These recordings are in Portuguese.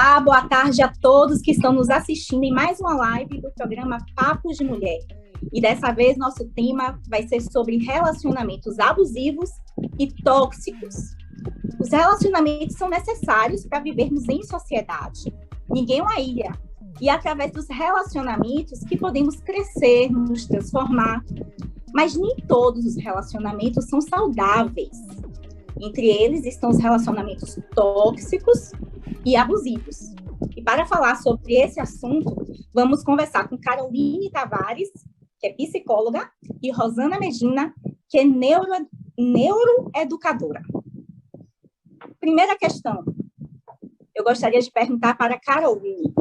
Olá, boa tarde a todos que estão nos assistindo em mais uma live do programa Papos de Mulher. E dessa vez nosso tema vai ser sobre relacionamentos abusivos e tóxicos. Os relacionamentos são necessários para vivermos em sociedade. Ninguém é uma ilha. E é através dos relacionamentos que podemos crescer, nos transformar. Mas nem todos os relacionamentos são saudáveis. Entre eles estão os relacionamentos tóxicos e abusivos. E para falar sobre esse assunto, vamos conversar com Caroline Tavares, que é psicóloga, e Rosana Medina, que é neuroeducadora. Primeira questão, eu gostaria de perguntar para a Caroline: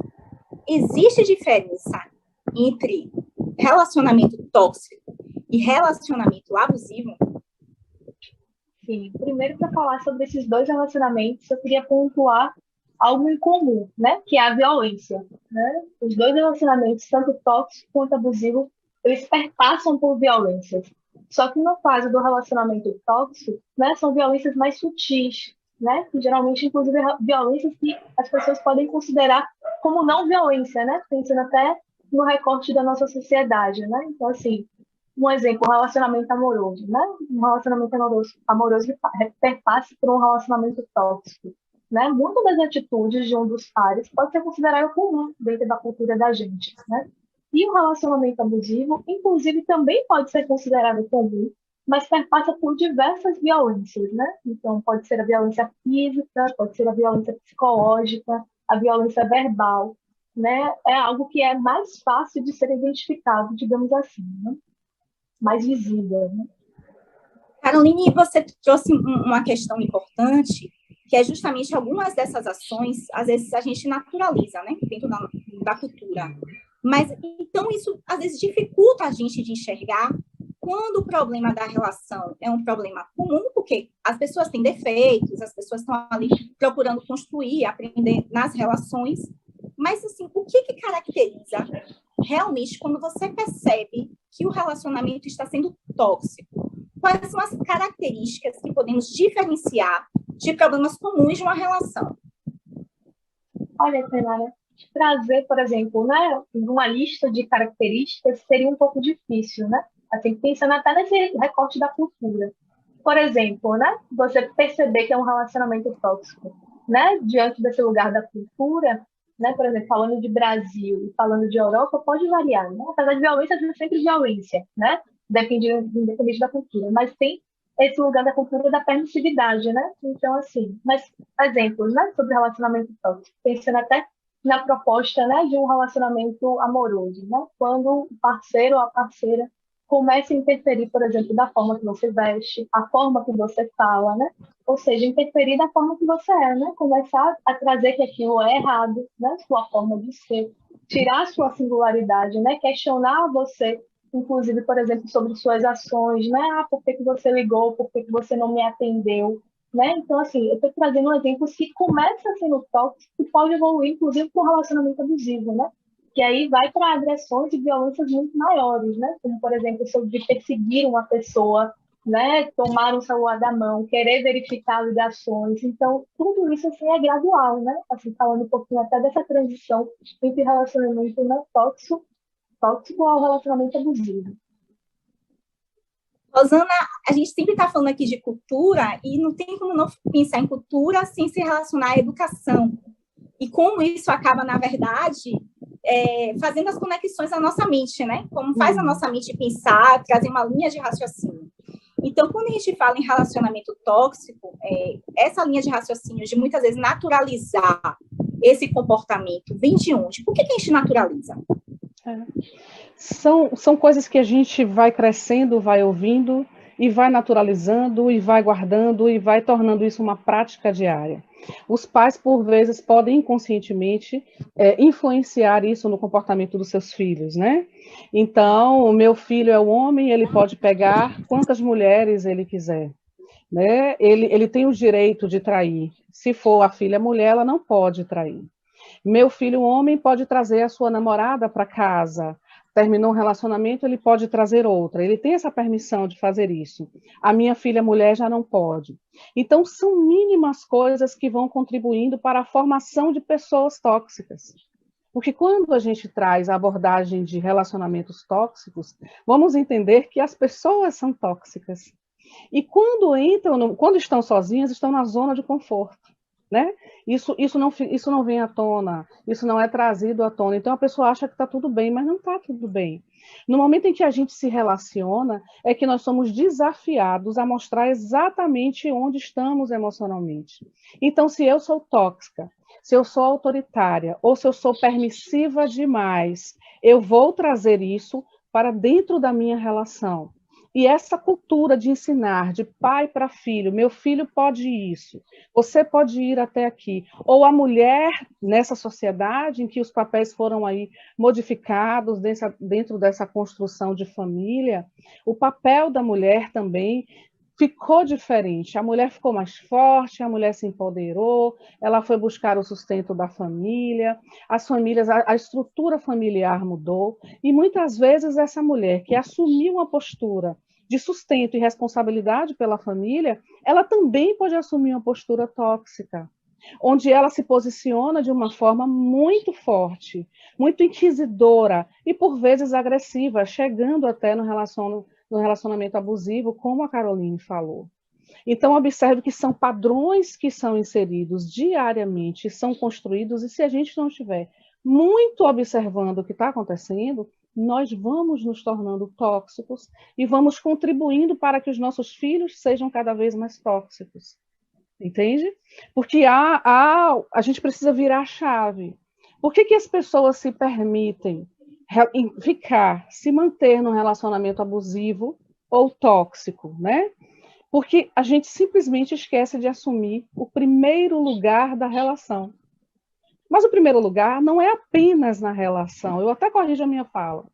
existe diferença entre relacionamento tóxico e relacionamento abusivo? Sim, primeiro, para falar sobre esses dois relacionamentos, eu queria pontuar algo em comum, né? Que é a violência, né? Os dois relacionamentos, tanto tóxico quanto abusivo, eles perpassam por violências. Só que no caso do relacionamento tóxico, né, são violências mais sutis, né? Que geralmente, inclusive, violências que as pessoas podem considerar como não violência, né? Pensando até no recorte da nossa sociedade, né? Então, assim, um exemplo, um relacionamento amoroso, né? Um relacionamento amoroso que perpassa por um relacionamento tóxico, né? Muitas das atitudes de um dos pares pode ser considerado comum dentro da cultura da gente, né? E o relacionamento abusivo, inclusive, também pode ser considerado comum, mas perpassa por diversas violências, né? Então, pode ser a violência física, pode ser a violência psicológica, a violência verbal, né? É algo que é mais fácil de ser identificado, digamos assim, né? Mais visível, né? Caroline, você trouxe uma questão importante, que é justamente algumas dessas ações, às vezes a gente naturaliza, né, dentro da cultura. Mas, então, isso às vezes dificulta a gente de enxergar quando o problema da relação é um problema comum, porque as pessoas têm defeitos, as pessoas estão ali procurando construir, aprender nas relações. Mas, assim, o que caracteriza realmente quando você percebe que o relacionamento está sendo tóxico? Quais são as características que podemos diferenciar de problemas comuns de uma relação? Olha, Tainara, trazer, por exemplo, né, uma lista de características seria um pouco difícil, né? Assim, pensando até nesse recorte da cultura. Por exemplo, né, você perceber que é um relacionamento tóxico, né, diante desse lugar da cultura, né, por exemplo, falando de Brasil e falando de Europa, pode variar, né? Apesar de violência, é sempre violência, né? Independente da cultura, mas tem esse lugar da cultura da permissividade, né? Então, assim, mas exemplos, né, sobre relacionamento tóxico, pensando até na proposta, né, de um relacionamento amoroso, né? Quando o parceiro ou a parceira começa a interferir, por exemplo, da forma que você veste, a forma que você fala, né? Ou seja, interferir da forma que você é, né? Começar a trazer que aquilo é errado, né? Sua forma de ser, tirar sua singularidade, né? Questionar você, inclusive, por exemplo, sobre suas ações, né? Ah, por que você ligou? Por que você não me atendeu? Né? Então, assim, eu estou trazendo um exemplo que começa sendo tóxico e pode evoluir, inclusive, com um relacionamento abusivo, né? Que aí vai para agressões e violências muito maiores, né? Como, por exemplo, sobre perseguir uma pessoa, né? Tomar um celular da mão, querer verificar ligações. Então, tudo isso, assim, é gradual, né? Assim, falando um pouquinho até dessa transição entre relacionamento não tóxico ao relacionamento abusivo. Rosana, a gente sempre está falando aqui de cultura e não tem como não pensar em cultura sem se relacionar à educação. E como isso acaba, na verdade, fazendo as conexões à nossa mente, né? Como faz a nossa mente pensar, trazer uma linha de raciocínio. Então, quando a gente fala em relacionamento tóxico, essa linha de raciocínio de muitas vezes naturalizar esse comportamento vem de onde? Por que a gente naturaliza? São coisas que a gente vai crescendo, vai ouvindo e vai naturalizando e vai guardando e vai tornando isso uma prática diária. Os pais, por vezes, podem inconscientemente influenciar isso no comportamento dos seus filhos, né? Então, o meu filho é o homem, ele pode pegar quantas mulheres ele quiser, né? Ele tem o direito de trair. Se for a filha mulher, ela não pode trair. Meu filho homem pode trazer a sua namorada para casa. terminou um relacionamento, ele pode trazer outra, ele tem essa permissão de fazer isso. A minha filha mulher já não pode. Então, são mínimas coisas que vão contribuindo para a formação de pessoas tóxicas. Porque quando a gente traz a abordagem de relacionamentos tóxicos, vamos entender que as pessoas são tóxicas. E quando estão sozinhas, estão na zona de conforto. Né? Isso não vem à tona, isso não é trazido à tona. Então a pessoa acha que está tudo bem, mas não está tudo bem. No momento em que a gente se relaciona, é que nós somos desafiados a mostrar exatamente onde estamos emocionalmente. Então, se eu sou tóxica, se eu sou autoritária, ou se eu sou permissiva demais, eu vou trazer isso para dentro da minha relação. E essa cultura de ensinar de pai para filho, meu filho pode isso, você pode ir até aqui. Ou a mulher nessa sociedade em que os papéis foram aí modificados dentro dessa construção de família, o papel da mulher também ficou diferente. A mulher ficou mais forte, a mulher se empoderou, ela foi buscar o sustento da família, as famílias, a estrutura familiar mudou, e muitas vezes essa mulher que assumiu uma postura de sustento e responsabilidade pela família, ela também pode assumir uma postura tóxica, onde ela se posiciona de uma forma muito forte, muito inquisidora e, por vezes, agressiva, chegando até no relacionamento abusivo, como a Caroline falou. Então, observe que são padrões que são inseridos diariamente, são construídos, e se a gente não estiver muito observando o que está acontecendo, nós vamos nos tornando tóxicos e vamos contribuindo para que os nossos filhos sejam cada vez mais tóxicos. Entende? Porque a gente precisa virar a chave. Por que as pessoas se permitem se manter num relacionamento abusivo ou tóxico, né? Porque a gente simplesmente esquece de assumir o primeiro lugar da relação. Mas o primeiro lugar não é apenas na relação. Eu até corrijo a minha fala.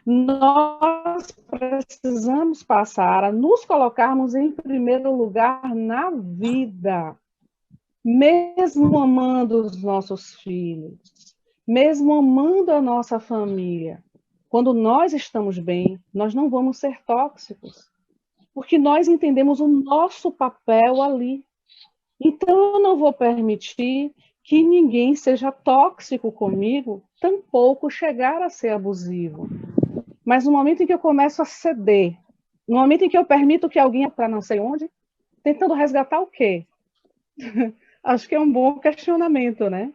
Nós precisamos passar a nos colocarmos em primeiro lugar na vida. Mesmo amando os nossos filhos, mesmo amando a nossa família, quando nós estamos bem, nós não vamos ser tóxicos, porque nós entendemos o nosso papel ali. Então, eu não vou permitir que ninguém seja tóxico comigo, tampouco chegar a ser abusivo. Mas no momento em que eu começo a ceder, no momento em que eu permito que alguém para não sei onde, tentando resgatar o quê? Acho que é um bom questionamento, né?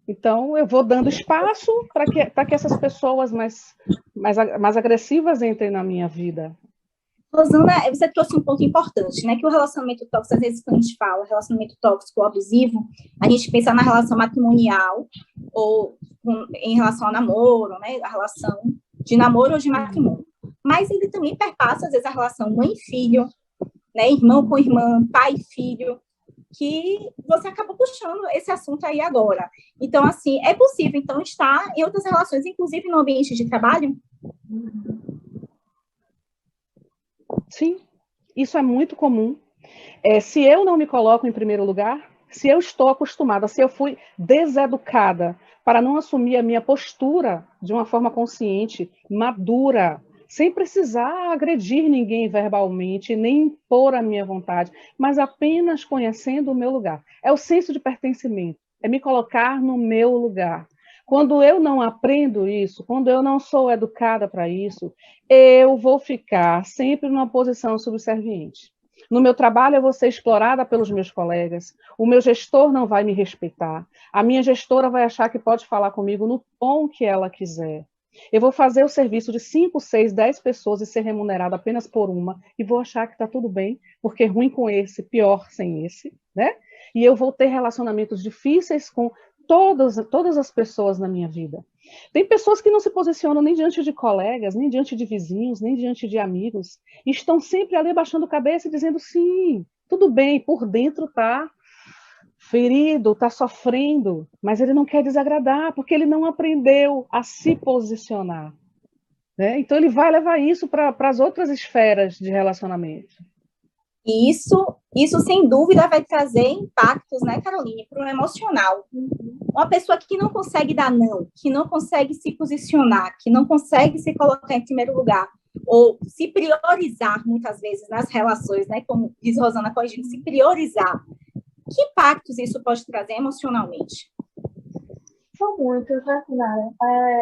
Então, eu vou dando espaço para que essas pessoas mais agressivas entrem na minha vida. Rosana, você trouxe um ponto importante, né? Que o relacionamento tóxico, às vezes, quando a gente fala relacionamento tóxico ou abusivo, a gente pensa na relação matrimonial ou em relação ao namoro, né? A relação de namoro ou de matrimônio. Mas ele também perpassa, às vezes, a relação mãe e filho, né? Irmão com irmã, pai e filho, que você acaba puxando esse assunto aí agora. Então, assim, é possível, então, estar em outras relações, inclusive no ambiente de trabalho? Sim, isso é muito comum. Se eu não me coloco em primeiro lugar, se eu estou acostumada, se eu fui deseducada para não assumir a minha postura de uma forma consciente, madura, sem precisar agredir ninguém verbalmente, nem impor a minha vontade, mas apenas conhecendo o meu lugar. É o senso de pertencimento, é me colocar no meu lugar. Quando eu não aprendo isso, quando eu não sou educada para isso, eu vou ficar sempre numa posição subserviente. No meu trabalho, eu vou ser explorada pelos meus colegas, o meu gestor não vai me respeitar, a minha gestora vai achar que pode falar comigo no tom que ela quiser. Eu vou fazer o serviço de 5, 6, 10 pessoas e ser remunerada apenas por uma, e vou achar que está tudo bem, porque ruim com esse, pior sem esse, né? E eu vou ter relacionamentos difíceis com todas as pessoas na minha vida. Tem pessoas que não se posicionam nem diante de colegas, nem diante de vizinhos, nem diante de amigos, e estão sempre ali abaixando a cabeça e dizendo sim, tudo bem, por dentro está ferido, está sofrendo, mas ele não quer desagradar, porque ele não aprendeu a se posicionar. Né? Então ele vai levar isso para as outras esferas de relacionamento. E isso Isso, sem dúvida, vai trazer impactos, né, Caroline, para o emocional. Uma pessoa que não consegue dar não, que não consegue se posicionar, que não consegue se colocar em primeiro lugar, ou se priorizar, muitas vezes, nas relações, né, como diz Rosana corrigindo, se priorizar. Que impactos isso pode trazer emocionalmente? São muitos, né, Sinara?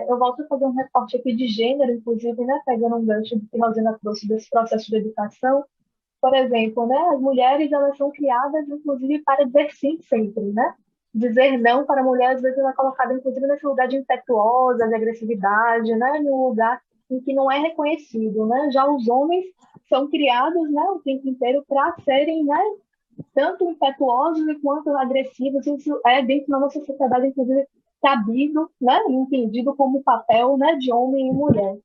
Eu volto a fazer um recorte aqui de gênero, inclusive, né, pegando um gancho do que a Rosana trouxe desse processo de educação. Por exemplo, né, as mulheres, elas são criadas, inclusive, para dizer sim sempre, né? Dizer não para a mulher, às vezes, ela é colocada, inclusive, nesse lugar de impetuosa, de agressividade, né? Num lugar em que não é reconhecido, né? Já os homens são criados, né, o tempo inteiro para serem, né, tanto impetuosos quanto agressivos. Isso é, dentro da nossa sociedade, inclusive, sabido, né, entendido como papel, né, de homem e mulher.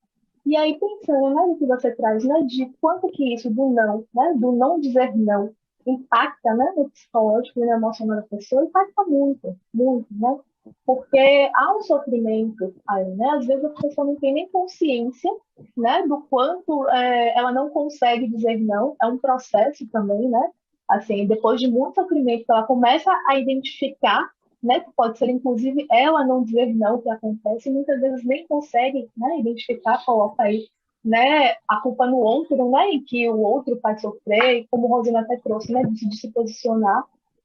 E aí, pensando, né, no que você traz, né, de quanto que isso do não, né, do não dizer não, impacta, né, no psicológico e no emocional da pessoa, impacta muito, muito, né? Porque há um sofrimento aí, né? Às vezes a pessoa não tem nem consciência, né, do quanto ela não consegue dizer não. É um processo também, né? Assim, depois de muito sofrimento, ela começa a identificar, né, que pode ser inclusive ela não dizer não o que acontece, e muitas vezes nem consegue, né, identificar, coloca aí, né, a culpa no outro, né, em que o outro faz sofrer, e como o Rosina até trouxe, né, de se posicionar.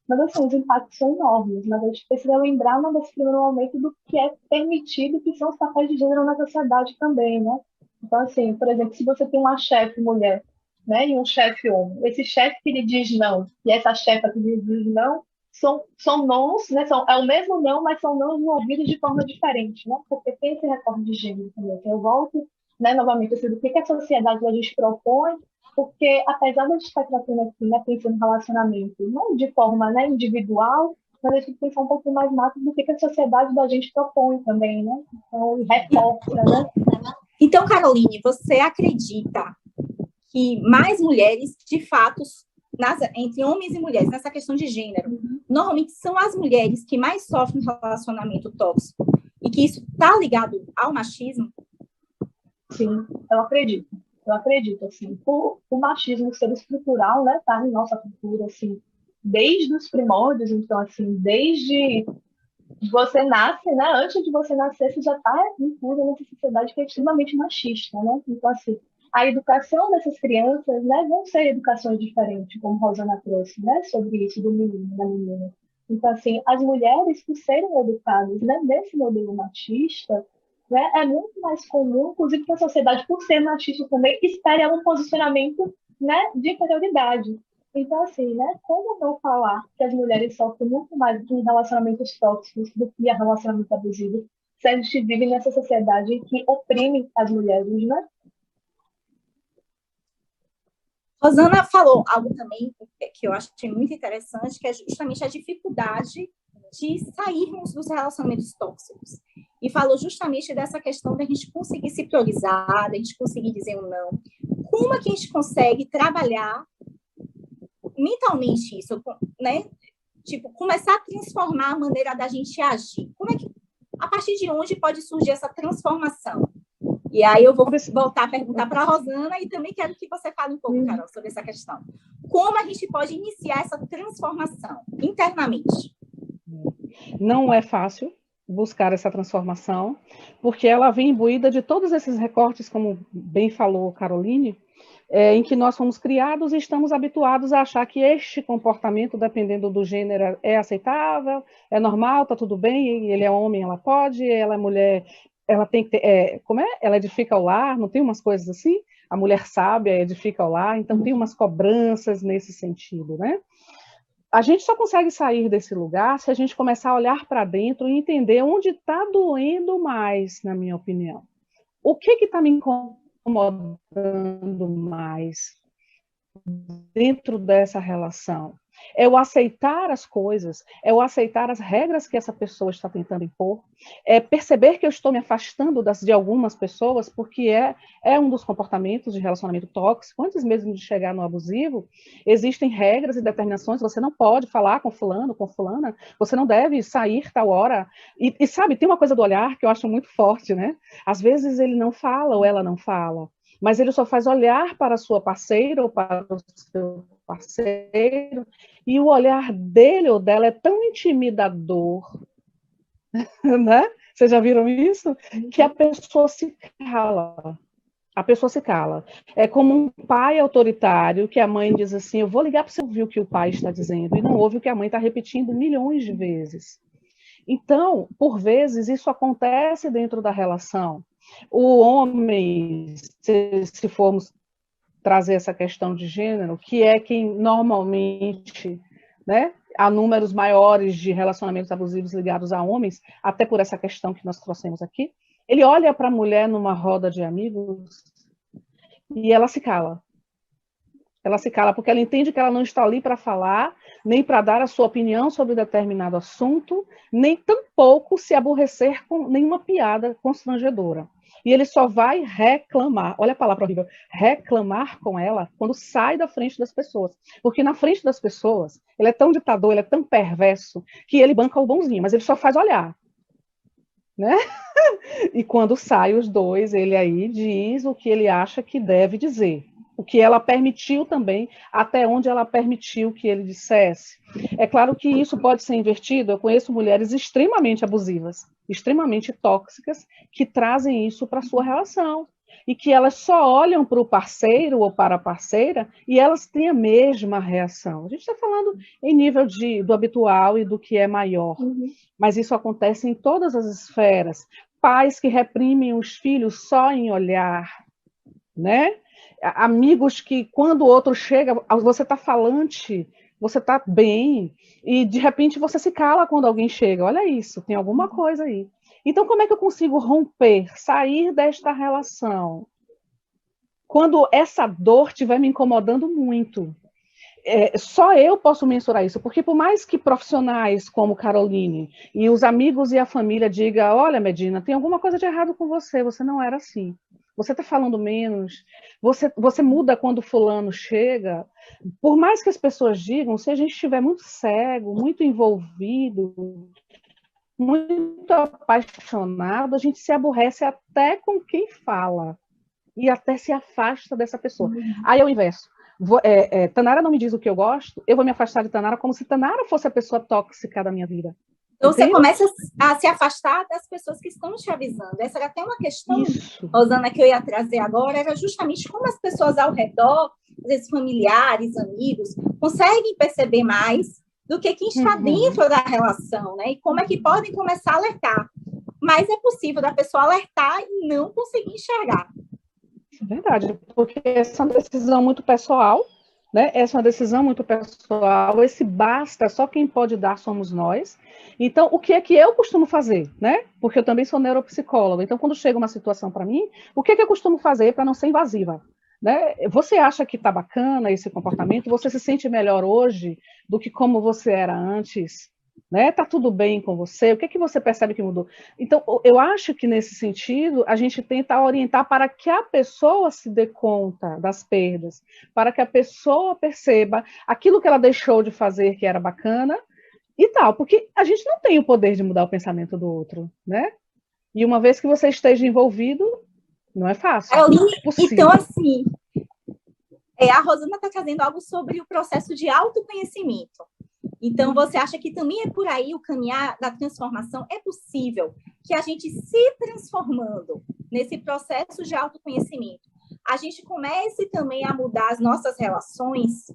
Mas assim, os impactos são enormes, mas a gente precisa lembrar nesse primeiro momento do que é permitido, que são os papéis de gênero na sociedade também, né? Então, assim, por exemplo, se você tem uma chefe mulher, né, e um chefe homem, esse chefe que lhe diz não, e essa chefa que lhe diz não, são nãos, né? É o mesmo não, mas são nãos envolvidos de forma diferente, né? Porque tem esse recorte de gênero também. Eu volto, né, novamente, assim, do que a sociedade a gente propõe, porque apesar de a gente estar tratando aqui, né, pensando em relacionamento, não de forma, né, individual, mas a gente tem que pensar um pouco mais macro do que a sociedade da gente propõe também, né? Então, reforça, né? Então, Caroline, você acredita que mais mulheres, de fato, entre homens e mulheres, nessa questão de gênero, normalmente são as mulheres que mais sofrem relacionamento tóxico e que isso está ligado ao machismo? Sim, eu acredito. Eu acredito, assim, o machismo ser estrutural, né, tá em nossa cultura, assim, desde os primórdios, então, assim, desde você nasce, né, antes de você nascer, você já está incluída nessa sociedade que é extremamente machista, né, então, assim, a educação dessas crianças, né, vão ser educações diferentes, como Rosana trouxe, né, sobre isso do menino, da menina. Então, assim, as mulheres, por serem educadas, né, nesse modelo machista, né, é muito mais comum, inclusive que a sociedade, por ser machista também, espere um posicionamento, né, de inferioridade. Então, assim, né, como não falar que as mulheres sofrem muito mais em relacionamentos tóxicos do que em relacionamento abusivo, se a gente vive nessa sociedade que oprime as mulheres, né? Rosana falou algo também que eu achei muito interessante, que é justamente a dificuldade de sairmos dos relacionamentos tóxicos. E falou justamente dessa questão da gente conseguir se priorizar, da gente conseguir dizer um não. Como é que a gente consegue trabalhar mentalmente isso, né? Tipo, começar a transformar a maneira da gente agir. Como é que, a partir de onde pode surgir essa transformação? E aí eu vou voltar a perguntar para a Rosana e também quero que você fale um pouco, Carol, sobre essa questão. Como a gente pode iniciar essa transformação internamente? Não é fácil buscar essa transformação, porque ela vem imbuída de todos esses recortes, como bem falou Caroline, em que nós fomos criados e estamos habituados a achar que este comportamento, dependendo do gênero, é aceitável, é normal, está tudo bem, ele é homem, ela pode, ela é mulher, ela tem que ter, como é? Ela edifica o lar, não tem umas coisas assim? A mulher sábia edifica o lar, então tem umas cobranças nesse sentido, né? A gente só consegue sair desse lugar se a gente começar a olhar para dentro e entender onde está doendo mais, na minha opinião. O que está me incomodando mais dentro dessa relação? É o aceitar as coisas, é o aceitar as regras que essa pessoa está tentando impor, é perceber que eu estou me afastando de algumas pessoas, porque é um dos comportamentos de relacionamento tóxico. Antes mesmo de chegar no abusivo, existem regras e determinações, você não pode falar com fulano, com fulana, você não deve sair tal hora. E sabe, tem uma coisa do olhar que eu acho muito forte, né? Às vezes ele não fala ou ela não fala, mas ele só faz olhar para a sua parceira ou para o seu parceiro, e o olhar dele ou dela é tão intimidador, né? Vocês já viram isso? Que a pessoa se cala. A pessoa se cala. É como um pai autoritário que a mãe diz assim, eu vou ligar para você ouvir o que o pai está dizendo, e não ouve o que a mãe está repetindo milhões de vezes. Então, por vezes, isso acontece dentro da relação. O homem, se formos trazer essa questão de gênero, que é quem normalmente, né, há números maiores de relacionamentos abusivos ligados a homens, até por essa questão que nós trouxemos aqui, ele olha para a mulher numa roda de amigos e ela se cala. Ela se cala porque ela entende que ela não está ali para falar, nem para dar a sua opinião sobre determinado assunto, nem tampouco se aborrecer com nenhuma piada constrangedora. E ele só vai reclamar, olha a palavra horrível, reclamar com ela quando sai da frente das pessoas. Porque na frente das pessoas, ele é tão ditador, ele é tão perverso, que ele banca o bonzinho, mas ele só faz olhar. Né? E quando sai os dois, ele aí diz o que ele acha que deve dizer. O que ela permitiu também, até onde ela permitiu que ele dissesse. É claro que isso pode ser invertido. Eu conheço mulheres extremamente abusivas, extremamente tóxicas, que trazem isso para a sua relação. E que elas só olham para o parceiro ou para a parceira e elas têm a mesma reação. A gente está falando em nível do habitual e do que é maior. Mas isso acontece em todas as esferas. Pais que reprimem os filhos só em olhar, né? Amigos que, quando o outro chega, você está falante, você está bem, e de repente você se cala quando alguém chega. Olha isso, tem alguma coisa aí. Então, como é que eu consigo romper, sair desta relação? Quando essa dor estiver me incomodando muito. Só eu posso mensurar isso, porque por mais que profissionais como Caroline e os amigos e a família digam, olha, Medina, tem alguma coisa de errado com você, você não era assim. Você está falando menos, você muda quando fulano chega. Por mais que as pessoas digam, se a gente estiver muito cego, muito envolvido, muito apaixonado, a gente se aborrece até com quem fala e até se afasta dessa pessoa. Aí é o inverso. Tanara não me diz o que eu gosto, eu vou me afastar de Tanara como se Tanara fosse a pessoa tóxica da minha vida. Então, você começa a se afastar das pessoas que estão te avisando. Essa era até uma questão, Rosana, que eu ia trazer agora, era justamente como as pessoas ao redor, às vezes familiares, amigos, conseguem perceber mais do que quem está dentro da relação, né? E como é que podem começar a alertar. Mas é possível da pessoa alertar e não conseguir enxergar. É verdade, porque essa é uma decisão muito pessoal, né? Essa é uma decisão muito pessoal, esse basta, só quem pode dar somos nós. Então, o que é que eu costumo fazer, né? Porque eu também sou neuropsicóloga, então quando chega uma situação para mim, o que é que eu costumo fazer para não ser invasiva? Né? Você acha que está bacana esse comportamento? Você se sente melhor hoje do que como você era antes? Né? Tá tudo bem com você? O que é que você percebe que mudou? Então, eu acho que nesse sentido, a gente tenta orientar para que a pessoa se dê conta das perdas, para que a pessoa perceba aquilo que ela deixou de fazer que era bacana e tal, porque a gente não tem o poder de mudar o pensamento do outro, né? E uma vez que você esteja envolvido, não é fácil. Então, assim, a Rosana está trazendo algo sobre o processo de autoconhecimento. Então, você acha que também é por aí o caminhar da transformação? É possível que a gente se transformando nesse processo de autoconhecimento, a gente comece também a mudar as nossas relações?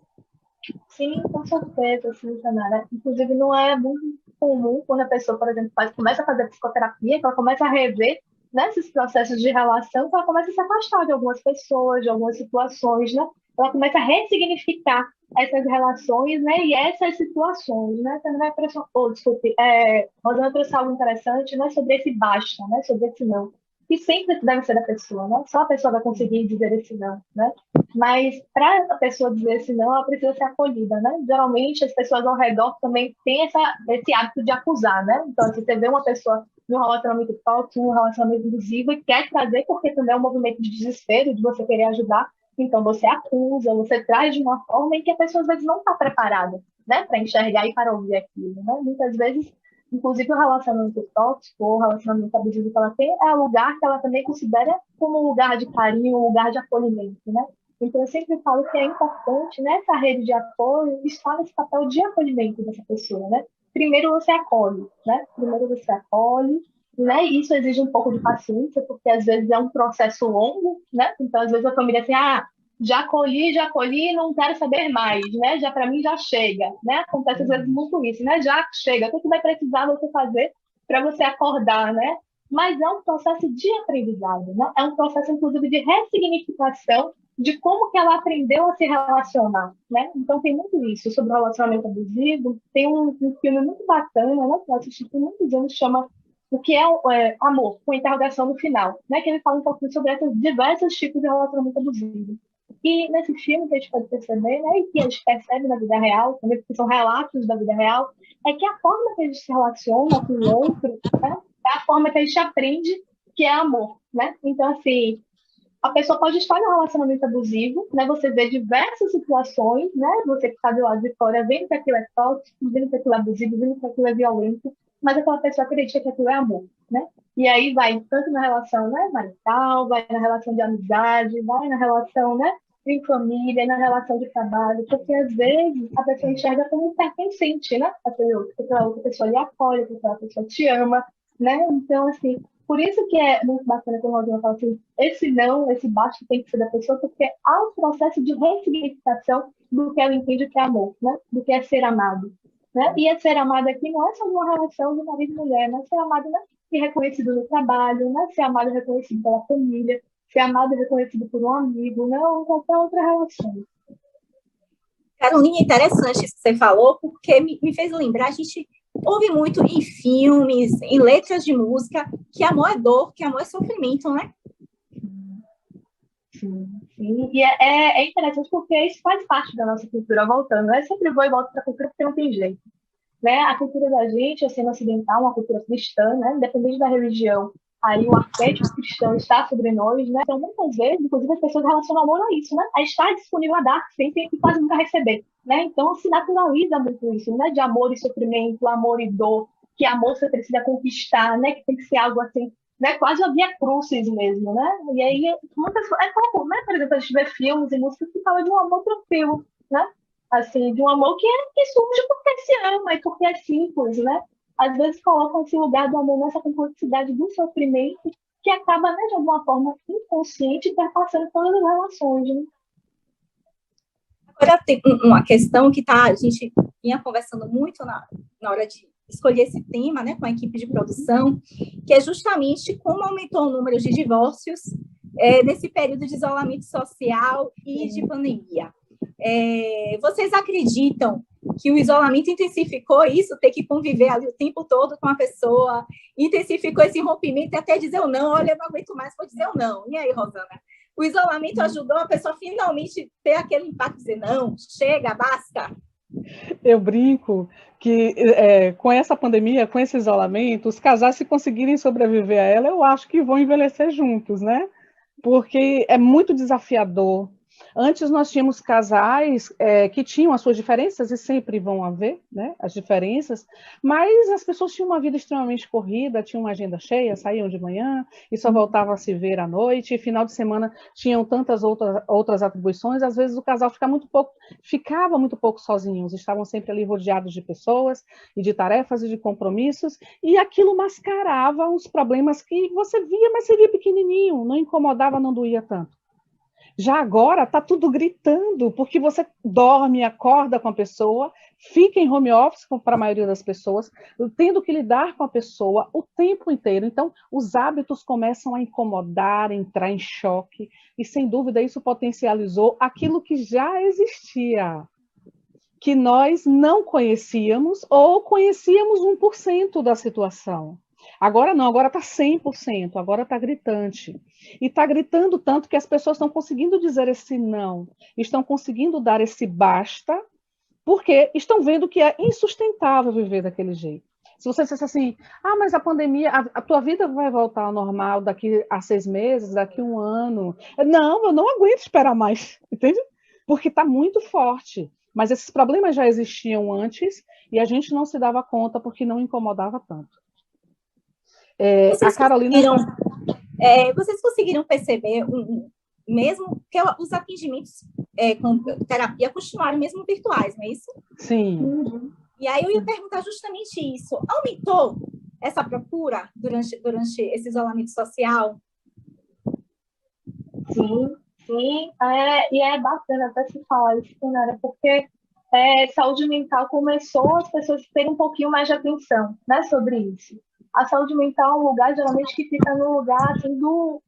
Sim, com certeza, sim, Tanara. Inclusive, não é muito comum quando a pessoa, por exemplo, começa a fazer psicoterapia, que ela começa a rever nesses processos de relação, que ela começa a se afastar de algumas pessoas, de algumas situações, né? Ela começa a ressignificar essas relações, né? E essas situações, né? Também Rosana trouxe algo interessante, né? Sobre esse basta, né? Sobre esse não. Que sempre deve ser da pessoa, né? Só a pessoa vai conseguir dizer esse não, né? Mas para a pessoa dizer esse não, ela precisa ser acolhida, né? Geralmente as pessoas ao redor também têm esse hábito de acusar, né? Então, se você vê uma pessoa num relacionamento tóxico, num relacionamento abusivo e quer trazer, porque também é um movimento de desespero, de você querer ajudar, então você acusa, você traz de uma forma em que a pessoa às vezes não está preparada, né? Para enxergar e para ouvir aquilo, né? Muitas vezes, inclusive o relacionamento tóxico ou o relacionamento abusivo que ela tem é um lugar que ela também considera como um lugar de carinho, um lugar de acolhimento, né? Então, eu sempre falo que é importante, nessa rede de apoio, estar nesse papel de acolhimento dessa pessoa, né? Primeiro você acolhe, né? Primeiro você acolhe, né? Isso exige um pouco de paciência, porque às vezes é um processo longo, né? Então, às vezes a família assim, já acolhi, não quero saber mais, né? Já para mim já chega, né? Acontece às vezes muito isso, né? Já chega, o que vai precisar você fazer para você acordar, né? Mas é um processo de aprendizado, né? É um processo, inclusive, de ressignificação de como que ela aprendeu a se relacionar, né? Então tem muito isso sobre o relacionamento abusivo. Tem um filme muito bacana, né? Que eu assisti por muitos anos, chama O que Amor, com interrogação no final, né? Que ele fala um pouquinho sobre esses diversos tipos de relacionamento abusivo. E nesse filme que a gente pode perceber, né? E que a gente percebe na vida real, também porque são relatos da vida real, é que a forma que a gente se relaciona com o outro, né? É a forma que a gente aprende que é amor, né? Então, assim, a pessoa pode estar em um relacionamento abusivo, né? Você vê diversas situações, né? Você que está do lado de fora, vendo que aquilo é tóxico, vendo que aquilo é abusivo, vendo que aquilo é violento, mas aquela pessoa acredita que aquilo é amor, né? E aí vai tanto na relação, né, marital, vai na relação de amizade, vai na relação, né, em família, na relação de trabalho, porque às vezes a pessoa enxerga como pertencente, né? Aquela outra pessoa lhe acolhe, aquela pessoa te ama, né? Então, assim, por isso que é muito bacana quando o Rodrigo fala assim, esse não, esse baixo tem que ser da pessoa, porque há um processo de ressignificação do que ela entende que é amor, né? Do que é ser amado, né? E é ser amado aqui não é só uma relação de marido e mulher, né? Ser amado, né? Ser reconhecido no trabalho, né? Ser amado e reconhecido pela família, ser amado e reconhecido por um amigo, né? Ou qualquer outra relação. Carolina, interessante isso que você falou, porque me fez lembrar, a gente ouve muito em filmes, em letras de música, que amor é dor, que amor é sofrimento, né? Sim, sim. E é interessante porque isso faz parte da nossa cultura, voltando, né? Sempre vou e volto para a cultura porque não tem jeito, né? A cultura da gente, assim, ocidental, uma cultura cristã, né? Independente da religião, aí o arquétipo cristão está sobre nós, né? Então, muitas vezes, inclusive, as pessoas relacionam amor a isso, né? A estar disponível a dar sempre e quase nunca receber, né? Então, se naturaliza muito isso, né? De amor e sofrimento, amor e dor, que amor você precisa conquistar, né? Que tem que ser algo assim, né? Quase uma via crucis mesmo, né? E aí, muitas é como, né? Por exemplo, a gente vê filmes e músicas que falam de um amor tranquilo, né? Assim, de um amor que surge porque se ama e porque é simples, né? Às vezes colocam esse lugar do amor nessa complexidade do sofrimento que acaba, né, de alguma forma inconsciente, perpassando todas as relações, né? Agora tem uma questão que a gente vinha conversando muito na hora de escolher esse tema, né, com a equipe de produção, que é justamente como aumentou o número de divórcios nesse período de isolamento social e de pandemia. Vocês acreditam que o isolamento intensificou isso, ter que conviver ali o tempo todo com a pessoa, intensificou esse rompimento e até dizer o não, olha, eu não aguento mais, vou dizer o não. E aí, Rosana? O isolamento ajudou a pessoa finalmente ter aquele impacto, dizer não, chega, basta. Eu brinco que com essa pandemia, com esse isolamento, os casais, se conseguirem sobreviver a ela, eu acho que vão envelhecer juntos, né? Porque é muito desafiador. Antes nós tínhamos casais que tinham as suas diferenças, e sempre vão haver, né, as diferenças, mas as pessoas tinham uma vida extremamente corrida, tinham uma agenda cheia, saíam de manhã e só voltavam a se ver à noite, e final de semana tinham tantas outras atribuições, às vezes o casal ficava muito pouco sozinhos, estavam sempre ali rodeados de pessoas, e de tarefas e de compromissos, e aquilo mascarava os problemas que você via, mas você via pequenininho, não incomodava, não doía tanto. Já agora está tudo gritando, porque você dorme, acorda com a pessoa, fica em home office para a maioria das pessoas, tendo que lidar com a pessoa o tempo inteiro. Então, os hábitos começam a incomodar, entrar em choque, e sem dúvida isso potencializou aquilo que já existia, que nós não conhecíamos ou conhecíamos 1% da situação. Agora não, agora está 100%, agora está gritante. E está gritando tanto que as pessoas estão conseguindo dizer esse não, estão conseguindo dar esse basta, porque estão vendo que é insustentável viver daquele jeito. Se você disser assim, mas a pandemia, a tua vida vai voltar ao normal daqui a 6 meses, daqui a 1 ano. Não, eu não aguento esperar mais, entende? Porque está muito forte. Mas esses problemas já existiam antes e a gente não se dava conta porque não incomodava tanto. A Carolina... Vocês conseguiram perceber mesmo que os atendimentos com terapia continuaram mesmo virtuais, não é isso? Sim. E aí eu ia perguntar justamente isso. Aumentou essa procura durante esse isolamento social? Sim, sim. E é bacana até se falar isso, Nara, porque saúde mental começou as pessoas terem um pouquinho mais de atenção, né, sobre isso. A saúde mental é um lugar, geralmente, que fica no lugar, assim, do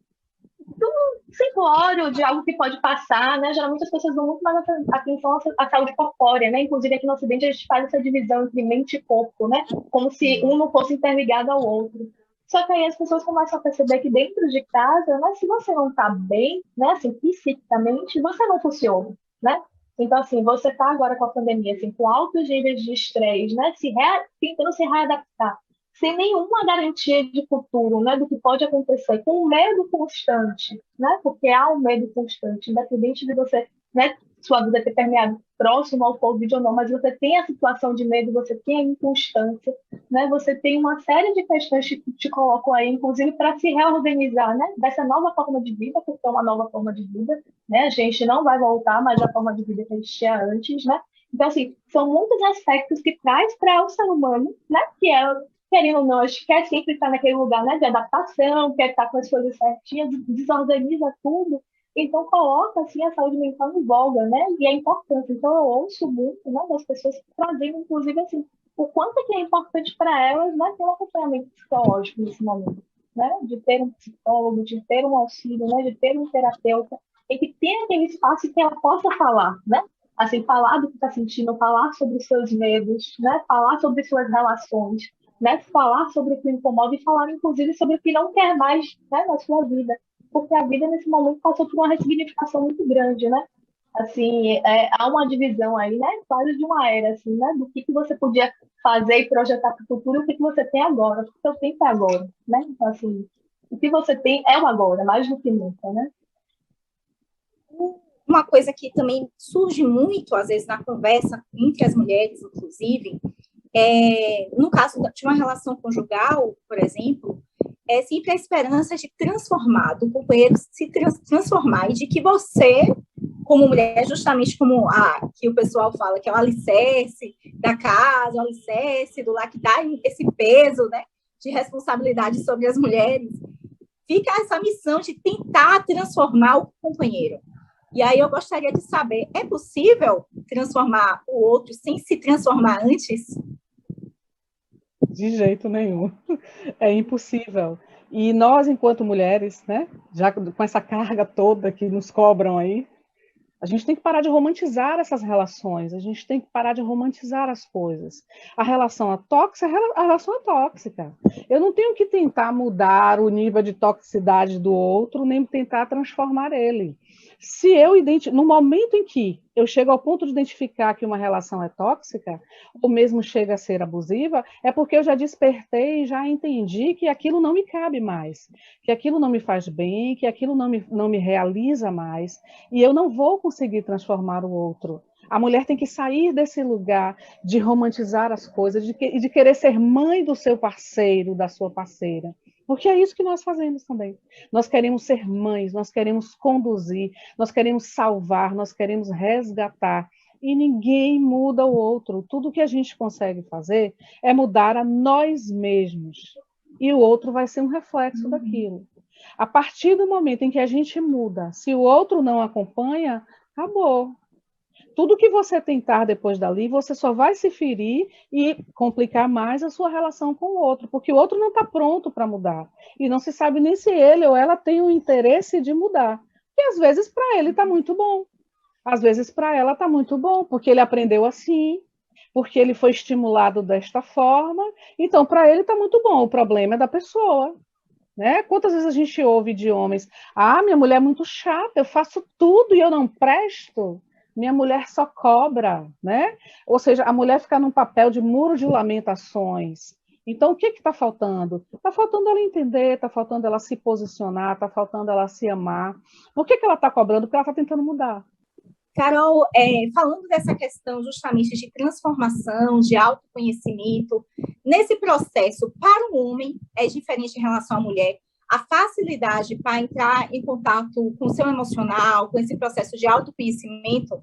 simplório, de algo que pode passar, né? Geralmente as pessoas dão muito mais atenção à saúde corpórea, né? Inclusive aqui no Ocidente a gente faz essa divisão entre mente e corpo, né? Como se um não fosse interligado ao outro. Só que aí as pessoas começam a perceber que dentro de casa, né, se você não está bem, né, assim, psiquicamente, você não funciona, né? Então, assim, você está agora com a pandemia, assim, com altos níveis de estresse, né, tentando se readaptar, sem nenhuma garantia de futuro, né, do que pode acontecer, com um medo constante, né, porque há um medo constante, independente de você, né, sua vida ter permeado próximo ao Covid ou não, mas você tem a situação de medo, você tem a inconstância, né, você tem uma série de questões que te colocam aí, inclusive para se reorganizar, né, dessa nova forma de vida, porque é uma nova forma de vida, né, a gente não vai voltar mais à forma de vida que a gente tinha antes, né. Então, assim, são muitos aspectos que traz para o ser humano, né, que é, querendo ou não, a gente quer sempre estar naquele lugar, né, de adaptação, quer estar com as coisas certinhas, desorganiza tudo, então coloca assim a saúde mental em voga, né, e é importante. Então eu ouço muito, né, das pessoas trazendo, inclusive, assim, o quanto é que é importante para elas, né, ter um acompanhamento psicológico nesse momento, né, de ter um psicólogo, de ter um auxílio, né, de ter um terapeuta, e que tenha aquele espaço que ela possa falar, né, assim, falar do que está sentindo, falar sobre os seus medos, né, falar sobre suas relações, né, falar sobre o que incomoda e falar, inclusive, sobre o que não quer mais, né, na sua vida. Porque a vida, nesse momento, passou por uma ressignificação muito grande, né? Assim, há uma divisão aí, né, quase de uma era, assim, né, do que você podia fazer e projetar para o futuro e o que você tem agora, o que seu tempo é agora, né? Então, assim, o que você tem é o agora, mais do que nunca, né? Uma coisa que também surge muito, às vezes, na conversa entre as mulheres, inclusive, no caso de uma relação conjugal, por exemplo, é sempre a esperança de transformar, do companheiro se transformar, e de que você, como mulher, justamente como que o pessoal fala, que é o alicerce da casa, o alicerce do lar, que dá esse peso, né, de responsabilidade sobre as mulheres, fica essa missão de tentar transformar o companheiro. E aí eu gostaria de saber, é possível transformar o outro sem se transformar antes? De jeito nenhum. É impossível. E nós, enquanto mulheres, né, já com essa carga toda que nos cobram aí, a gente tem que parar de romantizar essas relações, a gente tem que parar de romantizar as coisas. A relação é tóxica, a relação é tóxica. Eu não tenho que tentar mudar o nível de toxicidade do outro, nem tentar transformar ele. Se eu no momento em que eu chego ao ponto de identificar que uma relação é tóxica, ou mesmo chega a ser abusiva, é porque eu já despertei e já entendi que aquilo não me cabe mais, que aquilo não me faz bem, que aquilo não me realiza mais, e eu não vou conseguir transformar o outro. A mulher tem que sair desse lugar de romantizar as coisas, de querer ser mãe do seu parceiro, da sua parceira. Porque é isso que nós fazemos também. Nós queremos ser mães, nós queremos conduzir, nós queremos salvar, nós queremos resgatar. E ninguém muda o outro. Tudo que a gente consegue fazer é mudar a nós mesmos. E o outro vai ser um reflexo daquilo. A partir do momento em que a gente muda, se o outro não acompanha, acabou. Tudo que você tentar depois dali, você só vai se ferir e complicar mais a sua relação com o outro, porque o outro não está pronto para mudar. E não se sabe nem se ele ou ela tem o interesse de mudar. E às vezes para ele está muito bom. Às vezes para ela está muito bom, porque ele aprendeu assim, porque ele foi estimulado desta forma. Então, para ele está muito bom. O problema é da pessoa. Né? Quantas vezes a gente ouve de homens: minha mulher é muito chata, eu faço tudo e eu não presto. Minha mulher só cobra, né? Ou seja, a mulher fica num papel de muro de lamentações. Então, o que está faltando? Está faltando ela entender, está faltando ela se posicionar, está faltando ela se amar. Por que ela está cobrando? Porque ela está tentando mudar. Carol, falando dessa questão justamente de transformação, de autoconhecimento, nesse processo, para o homem, é diferente em relação à mulher. a facilidade para entrar em contato com o seu emocional, com esse processo de autoconhecimento?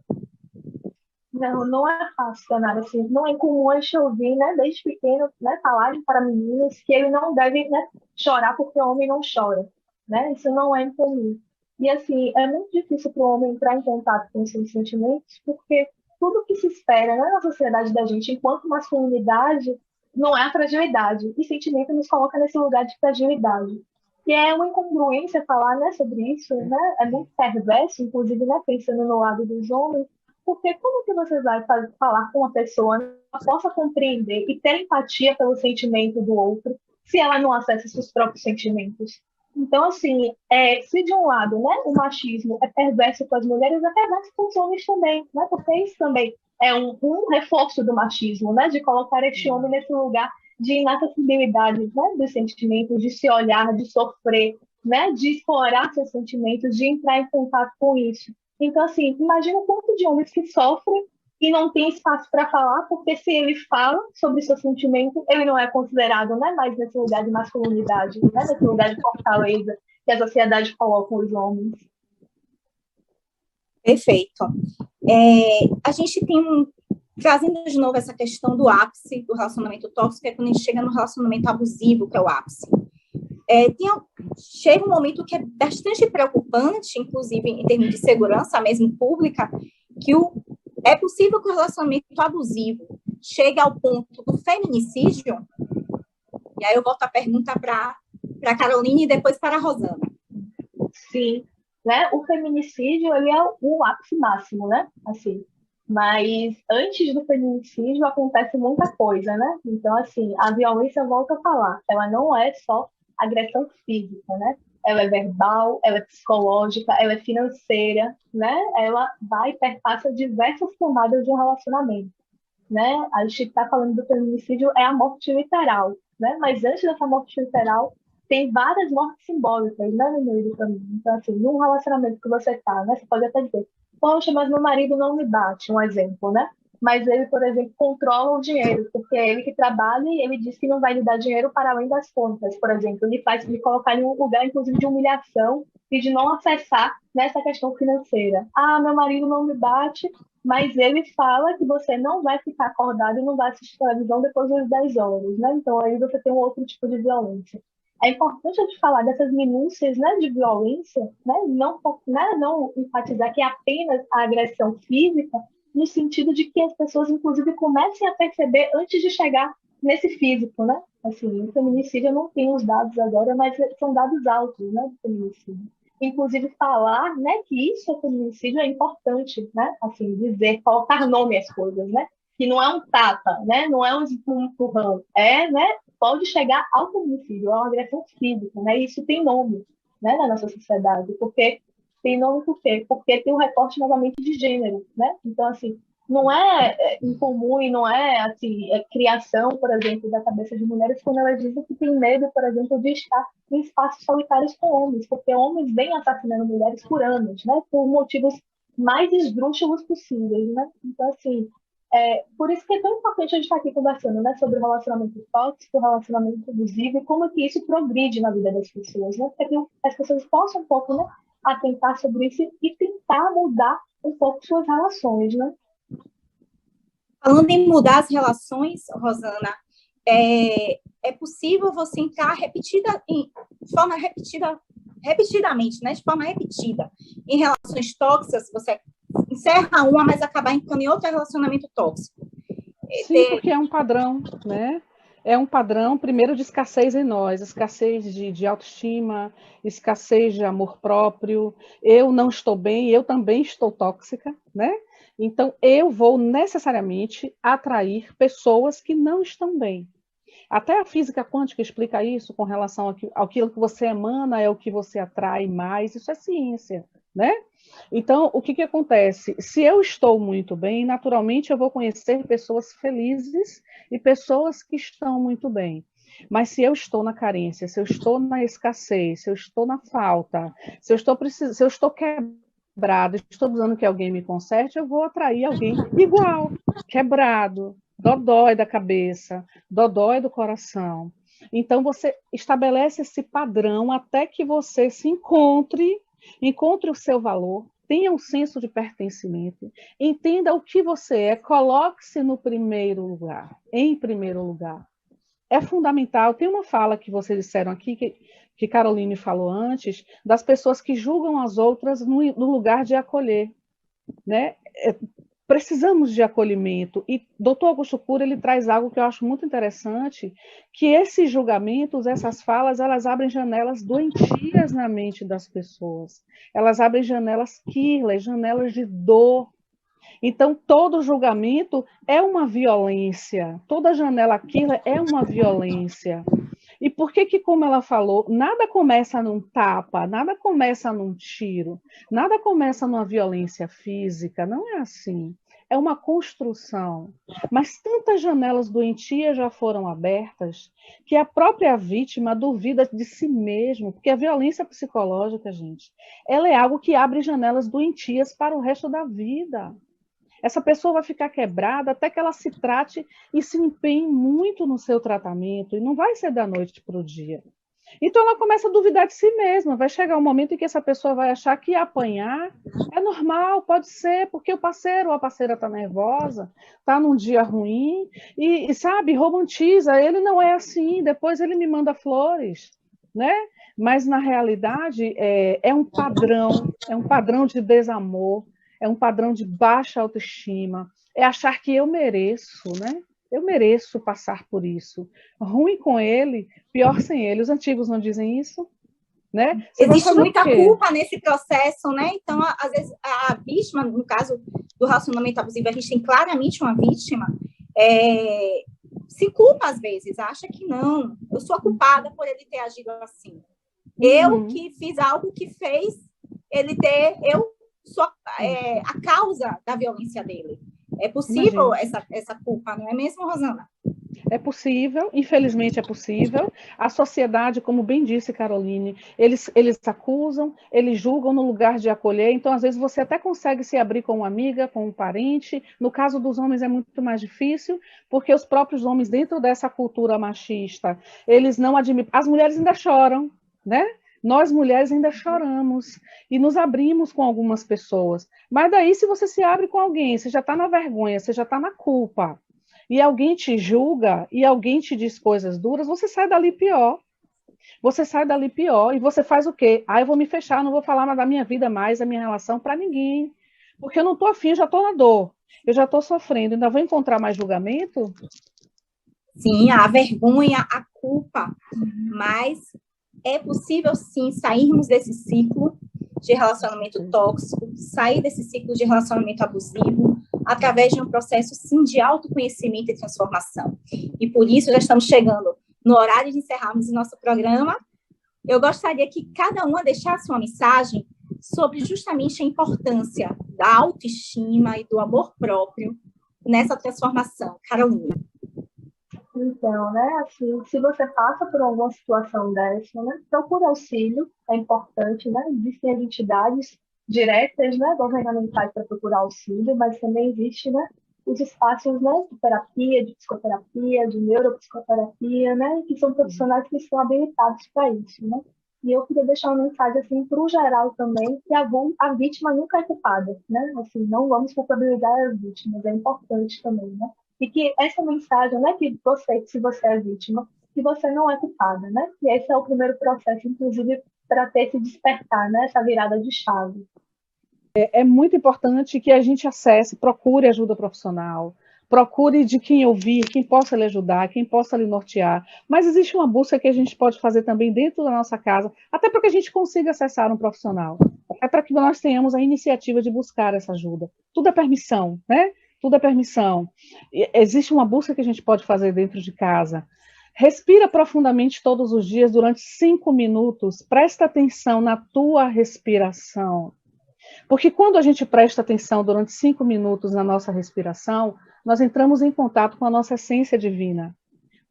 Não, não é fácil, Danara. Assim, não é comum a gente ouvir, né, desde pequeno, né, falarem para meninas que ele não deve, né, chorar porque o homem não chora, né? Isso não é incomum. E assim, é muito difícil para o homem entrar em contato com seus sentimentos, porque tudo que se espera, né, na sociedade da gente, enquanto masculinidade, não é a fragilidade. E sentimento nos coloca nesse lugar de fragilidade. E é uma incongruência falar, né, sobre isso, né? É muito perverso, inclusive, né, pensando no lado dos homens, porque como que você vai falar com uma pessoa que ela possa compreender e ter empatia pelo sentimento do outro se ela não acessa seus próprios sentimentos? Então, assim, se de um lado, né, o machismo é perverso com as mulheres, é perverso com os homens também, né? Porque isso também é um reforço do machismo, né? De colocar este homem nesse lugar de inacessibilidade, né, dos sentimentos, de se olhar, de sofrer, né, de explorar seus sentimentos, de entrar em contato com isso. Então, assim, imagina o quanto de homens que sofrem e não tem espaço para falar, porque se ele fala sobre seu sentimento, ele não é considerado, né, mais nesse lugar de masculinidade, né, nesse lugar de fortaleza que a sociedade coloca os homens. Perfeito. A gente tem trazendo de novo essa questão do ápice do relacionamento tóxico, é quando a gente chega no relacionamento abusivo, que é o ápice. Chega um momento que é bastante preocupante, inclusive em termos de segurança, mesmo pública, que é possível que o relacionamento abusivo chegue ao ponto do feminicídio. E aí eu volto a pergunta para a Caroline e depois para a Rosana. Sim, né? O feminicídio ele é o ápice máximo, né? Assim, mas antes do feminicídio acontece muita coisa, né? Então, assim, a violência, volta a falar, ela não é só agressão física, né? Ela é verbal, ela é psicológica, ela é financeira, né? Ela perpassa diversas camadas de um relacionamento, né? A gente está falando do feminicídio, é a morte literal, né? Mas antes dessa morte literal, tem várias mortes simbólicas, né, no meio do caminho. Então, assim, num relacionamento que você está, né? Você pode até dizer, poxa, mas meu marido não me bate, um exemplo, né? Mas ele, por exemplo, controla o dinheiro, porque é ele que trabalha e ele diz que não vai lhe dar dinheiro para além das contas, por exemplo. Ele faz me colocar em um lugar, inclusive, de humilhação e de não acessar nessa questão financeira. Ah, meu marido não me bate, mas ele fala que você não vai ficar acordado e não vai assistir televisão depois das 10 horas, né? Então, aí você tem um outro tipo de violência. É importante a gente falar dessas minúcias, né, de violência, não enfatizar que é apenas a agressão física, no sentido de que as pessoas, inclusive, comecem a perceber antes de chegar nesse físico, né? Assim, o feminicídio, eu não tenho os dados agora, mas são dados altos, né, do feminicídio. Inclusive, falar, né, que isso é feminicídio é importante, né? Assim, dizer, colocar nome às coisas, né? Que não é um tapa, né? Não é um empurrão, né? Pode chegar ao feminicídio, é uma agressão física, né? E isso tem nome, né, na nossa sociedade, porque tem nome por quê? Porque tem um recorte novamente de gênero, né? Então, assim, não é incomum e não é, assim, criação, por exemplo, da cabeça de mulheres quando elas dizem que tem medo, por exemplo, de estar em espaços solitários com homens, porque homens vêm assassinando mulheres por anos, né? Por motivos mais esdrúxulos possíveis, né? Então, assim, por isso que é tão importante a gente estar aqui conversando, né, sobre o relacionamento tóxico, o relacionamento abusivo e como que isso progride na vida das pessoas, né? Para que as pessoas possam um pouco, né, atentar sobre isso e tentar mudar um pouco suas relações, né? Falando em mudar as relações, Rosana, é possível você entrar de forma repetidamente, né, de forma repetida, em relações tóxicas, você encerra uma, mas acaba entrando em outro relacionamento tóxico. Sim, porque é um padrão, né? É um padrão, primeiro, de escassez em nós, escassez de autoestima, escassez de amor próprio. Eu não estou bem, eu também estou tóxica, né? Então, eu vou necessariamente atrair pessoas que não estão bem. Até a física quântica explica isso com relação àquilo que você emana é o que você atrai mais, isso é ciência, né? Então, o que acontece? Se eu estou muito bem, naturalmente eu vou conhecer pessoas felizes e pessoas que estão muito bem. Mas se eu estou na carência, se eu estou na escassez, se eu estou na falta, se eu estou quebrado, estou precisando que alguém me conserte, eu vou atrair alguém igual, quebrado, dodói da cabeça, dodói do coração. Então, você estabelece esse padrão até que você se encontre o seu valor, tenha um senso de pertencimento, entenda o que você é, coloque-se no primeiro lugar, em primeiro lugar. É fundamental. Tem uma fala que vocês disseram aqui, que Caroline falou antes, das pessoas que julgam as outras no lugar de acolher, né? Precisamos de acolhimento. E Dr. Augusto Cury, ele traz algo que eu acho muito interessante, que esses julgamentos, essas falas, elas abrem janelas doentias na mente das pessoas. Elas abrem janelas quirlas, janelas de dor. Então, todo julgamento é uma violência. Toda janela quirla é uma violência. E por que, como ela falou, nada começa num tapa, nada começa num tiro, nada começa numa violência física, não é assim. É uma construção. Mas tantas janelas doentias já foram abertas que a própria vítima duvida de si mesmo, porque a violência psicológica, gente, ela é algo que abre janelas doentias para o resto da vida. Essa pessoa vai ficar quebrada até que ela se trate e se empenhe muito no seu tratamento, e não vai ser da noite para o dia. Então ela começa a duvidar de si mesma, vai chegar um momento em que essa pessoa vai achar que apanhar é normal, pode ser, porque o parceiro ou a parceira está nervosa, está num dia ruim, e sabe, romantiza, ele não é assim, depois ele me manda flores, né? Mas na realidade é um padrão de desamor, é um padrão de baixa autoestima, é achar que eu mereço, né? Eu mereço passar por isso. Ruim com ele, pior sem ele. Os antigos não dizem isso, né? Existe muita culpa nesse processo, né? Então, às vezes, a vítima, no caso do relacionamento abusivo, a gente tem claramente uma vítima, se culpa às vezes, acha que não, eu sou a culpada por ele ter agido assim. Eu que fiz algo que fez ele ter... Eu sou a causa da violência dele. É possível essa culpa, não é mesmo, Rosana? É possível, infelizmente é possível. A sociedade, como bem disse Caroline, eles acusam, eles julgam no lugar de acolher. Então, às vezes, você até consegue se abrir com uma amiga, com um parente. No caso dos homens é muito mais difícil, porque os próprios homens, dentro dessa cultura machista, eles não admitem. As mulheres ainda choram, né? Nós, mulheres, ainda choramos e nos abrimos com algumas pessoas. Mas daí, se você se abre com alguém, você já está na vergonha, você já está na culpa, e alguém te julga, e alguém te diz coisas duras, você sai dali pior. Você sai dali pior e você faz o quê? Eu vou me fechar, não vou falar da minha vida mais, da minha relação para ninguém. Porque eu não estou afim, eu já estou na dor. Eu já estou sofrendo, ainda vou encontrar mais julgamento? Sim, a vergonha, a culpa, mas... É possível, sim, sairmos desse ciclo de relacionamento tóxico, sair desse ciclo de relacionamento abusivo, através de um processo, sim, de autoconhecimento e transformação. E por isso já estamos chegando no horário de encerrarmos o nosso programa. Eu gostaria que cada uma deixasse uma mensagem sobre justamente a importância da autoestima e do amor próprio nessa transformação. Carolina. Então, né, assim, se você passa por alguma situação dessa, né, procure auxílio, é importante, né, existem as entidades diretas, né, governamentais para procurar auxílio, mas também existe, né, os espaços, né, de terapia, de psicoterapia, de neuropsicoterapia, né, que são profissionais que estão habilitados para isso, né. E eu queria deixar uma mensagem, assim, para o geral também, que a vítima nunca é culpada, né, assim, não vamos culpabilizar as vítimas, é importante também, né. E que essa mensagem, né, que você, se você é vítima, que você não é culpada, né? E esse é o primeiro processo, inclusive, para ter esse despertar, né, essa virada de chave. É muito importante que a gente acesse, procure ajuda profissional, procure de quem ouvir, quem possa lhe ajudar, quem possa lhe nortear. Mas existe uma busca que a gente pode fazer também dentro da nossa casa, até para que a gente consiga acessar um profissional, até para que nós tenhamos a iniciativa de buscar essa ajuda. Tudo é permissão, né? Tudo é permissão. Existe uma busca que a gente pode fazer dentro de casa. Respira profundamente todos os dias durante 5 minutos. Presta atenção na tua respiração. Porque quando a gente presta atenção durante 5 minutos na nossa respiração, nós entramos em contato com a nossa essência divina.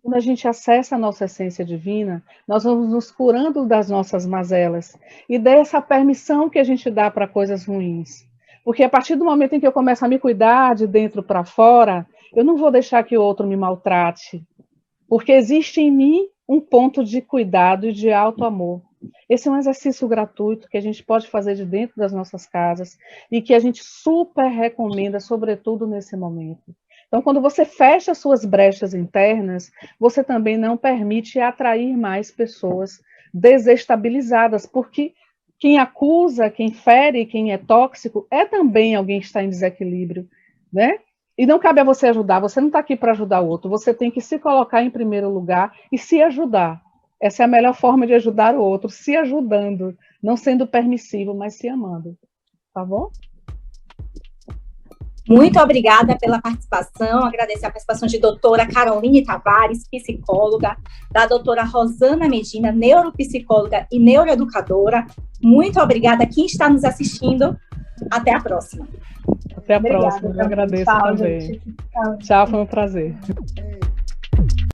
Quando a gente acessa a nossa essência divina, nós vamos nos curando das nossas mazelas e dessa permissão que a gente dá para coisas ruins. Porque a partir do momento em que eu começo a me cuidar de dentro para fora, eu não vou deixar que o outro me maltrate. Porque existe em mim um ponto de cuidado e de alto amor. Esse é um exercício gratuito que a gente pode fazer de dentro das nossas casas e que a gente super recomenda, sobretudo nesse momento. Então, quando você fecha suas brechas internas, você também não permite atrair mais pessoas desestabilizadas, porque quem acusa, quem fere, quem é tóxico, é também alguém que está em desequilíbrio, né? E não cabe a você ajudar, você não está aqui para ajudar o outro, você tem que se colocar em primeiro lugar e se ajudar. Essa é a melhor forma de ajudar o outro, se ajudando, não sendo permissivo, mas se amando. Tá bom? Muito obrigada pela participação, agradecer a participação de doutora Caroline Tavares, psicóloga, da doutora Rosana Medina, neuropsicóloga e neuroeducadora. Muito obrigada a quem está nos assistindo. Até a próxima. Até a próxima, eu agradeço também. Tchau, foi um prazer.